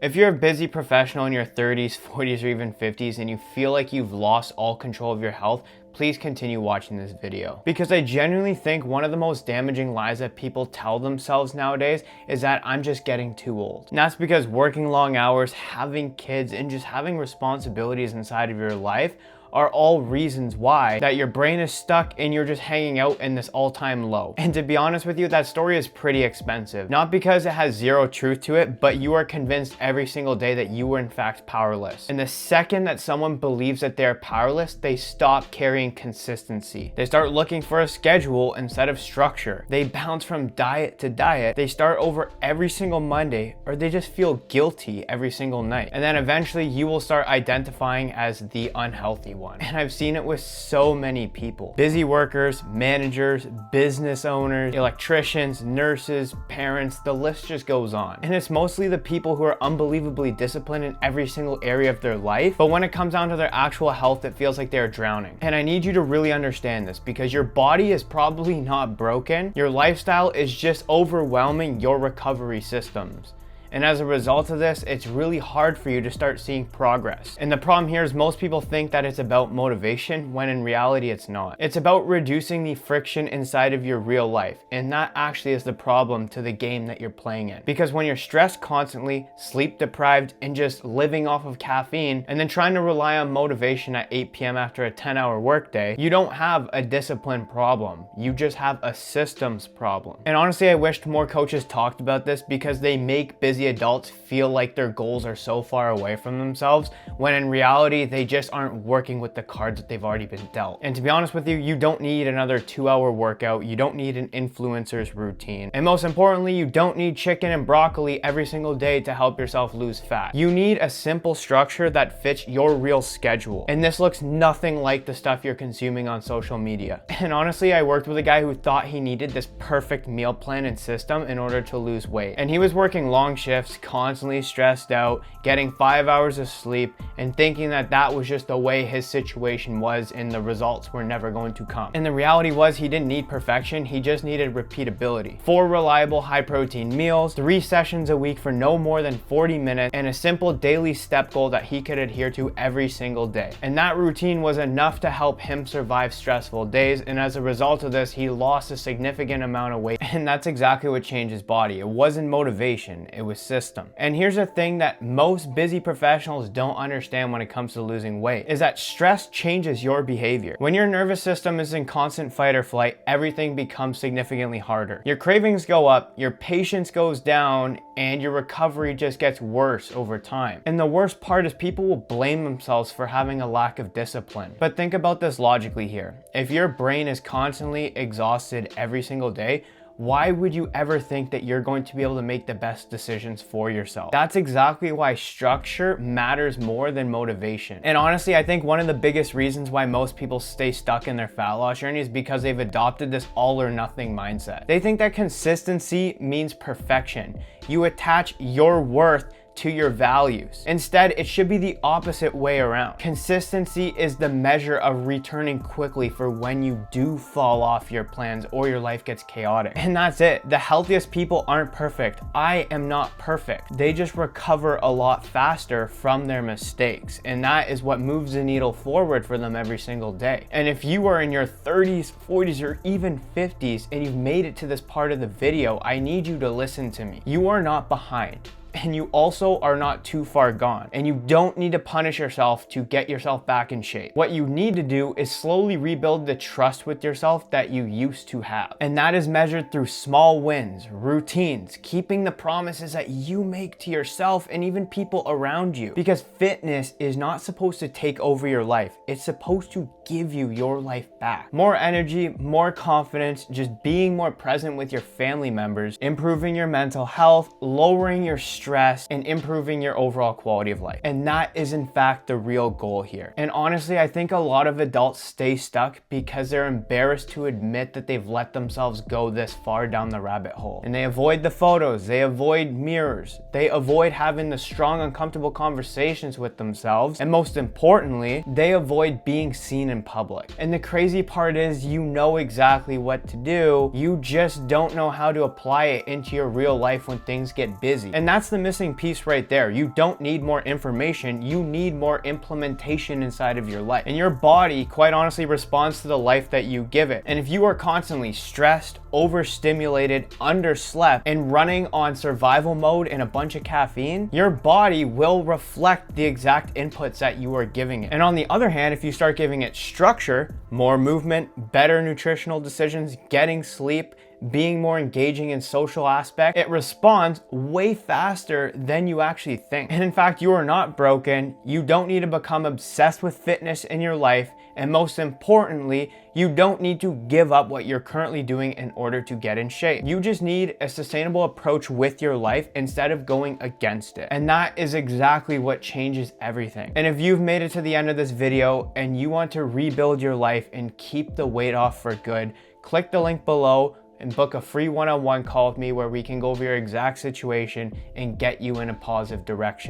If you're a busy professional in your 30s, 40s, or even 50s and you feel like you've lost all control of your health, please continue watching this video. Because I genuinely think one of the most damaging lies that people tell themselves nowadays is that I'm just getting too old. And that's because working long hours, having kids, and just having responsibilities inside of your life are all reasons why that your brain is stuck and you're just hanging out in this all-time low. And to be honest with you, that story is pretty expensive. Not because it has zero truth to it, but you are convinced every single day that you were in fact powerless. And the second that someone believes that they're powerless, they stop carrying consistency. They start looking for a schedule instead of structure. They bounce from diet to diet. They start over every single Monday, or they just feel guilty every single night. And then eventually you will start identifying as the unhealthy one. And I've seen it with so many people. Busy workers, managers, business owners, electricians, nurses, parents, the list just goes on. And it's mostly the people who are unbelievably disciplined in every single area of their life, but when it comes down to their actual health, it feels like they're drowning. And I need you to really understand this, because your body is probably not broken. Your lifestyle is just overwhelming your recovery systems. And as a result of this, it's really hard for you to start seeing progress. And the problem here is most people think that it's about motivation, when in reality it's not. It's about reducing the friction inside of your real life. And that actually is the problem to the game that you're playing in. Because when you're stressed constantly, sleep deprived, and just living off of caffeine, and then trying to rely on motivation at 8 p.m. after a 10-hour workday, you don't have a discipline problem. You just have a systems problem. And honestly, I wished more coaches talked about this, because they make busy adults feel like their goals are so far away from themselves, when in reality they just aren't working with the cards that they've already been dealt. And to be honest with you, you don't need another 2-hour workout. You don't need an influencer's routine. And most importantly, you don't need chicken and broccoli every single day to help yourself lose fat. You need a simple structure that fits your real schedule. And this looks nothing like the stuff you're consuming on social media. And honestly, I worked with a guy who thought he needed this perfect meal plan and system in order to lose weight. And he was working long shifts, constantly stressed out, getting 5 hours of sleep, and thinking that that was just the way his situation was and the results were never going to come. And the reality was, he didn't need perfection, he just needed repeatability. 4 reliable high protein meals, 3 sessions a week for no more than 40 minutes, and a simple daily step goal that he could adhere to every single day. And that routine was enough to help him survive stressful days, and as a result of this, he lost a significant amount of weight. And that's exactly what changed his body. It wasn't motivation, it was system. And here's the thing that most busy professionals don't understand when it comes to losing weight, is that stress changes your behavior. When your nervous system is in constant fight or flight, everything becomes significantly harder. Your cravings go up, your patience goes down, and your recovery just gets worse over time. And the worst part is people will blame themselves for having a lack of discipline. But think about this logically here. If your brain is constantly exhausted every single day, why would you ever think that you're going to be able to make the best decisions for yourself? That's exactly why structure matters more than motivation. And honestly, I think one of the biggest reasons why most people stay stuck in their fat loss journey is because they've adopted this all or nothing mindset. They think that consistency means perfection. You attach your worth to your values. Instead, it should be the opposite way around. Consistency is the measure of returning quickly for when you do fall off your plans or your life gets chaotic. And that's it. The healthiest people aren't perfect. I am not perfect. They just recover a lot faster from their mistakes. And that is what moves the needle forward for them every single day. And if you are in your 30s, 40s, or even 50s and you've made it to this part of the video, I need you to listen to me. You are not behind. And you also are not too far gone. And you don't need to punish yourself to get yourself back in shape. What you need to do is slowly rebuild the trust with yourself that you used to have. And that is measured through small wins, routines, keeping the promises that you make to yourself and even people around you. Because fitness is not supposed to take over your life. It's supposed to give you your life back. More energy, more confidence, just being more present with your family members, improving your mental health, lowering your stress, and improving your overall quality of life. And that is in fact the real goal here. And honestly, I think a lot of adults stay stuck because they're embarrassed to admit that they've let themselves go this far down the rabbit hole. And they avoid the photos, they avoid mirrors, they avoid having the strong, uncomfortable conversations with themselves, and most importantly, they avoid being seen in public. And the crazy part is, you know exactly what to do, you just don't know how to apply it into your real life when things get busy. And that's that's the missing piece right there. You don't need more information, you need more implementation inside of your life. And your body, quite honestly, responds to the life that you give it. And if you are constantly stressed, overstimulated, underslept, and running on survival mode and a bunch of caffeine, your body will reflect the exact inputs that you are giving it. And on the other hand, if you start giving it structure, more movement, better nutritional decisions, getting sleep, being more engaging in social aspect, it responds way faster than you actually think. And in fact, you are not broken. You don't need to become obsessed with fitness in your life. And most importantly, you don't need to give up what you're currently doing in order to get in shape. You just need a sustainable approach with your life instead of going against it. And that is exactly what changes everything. And if you've made it to the end of this video and you want to rebuild your life and keep the weight off for good, click the link below and book a free one-on-one call with me where we can go over your exact situation and get you in a positive direction.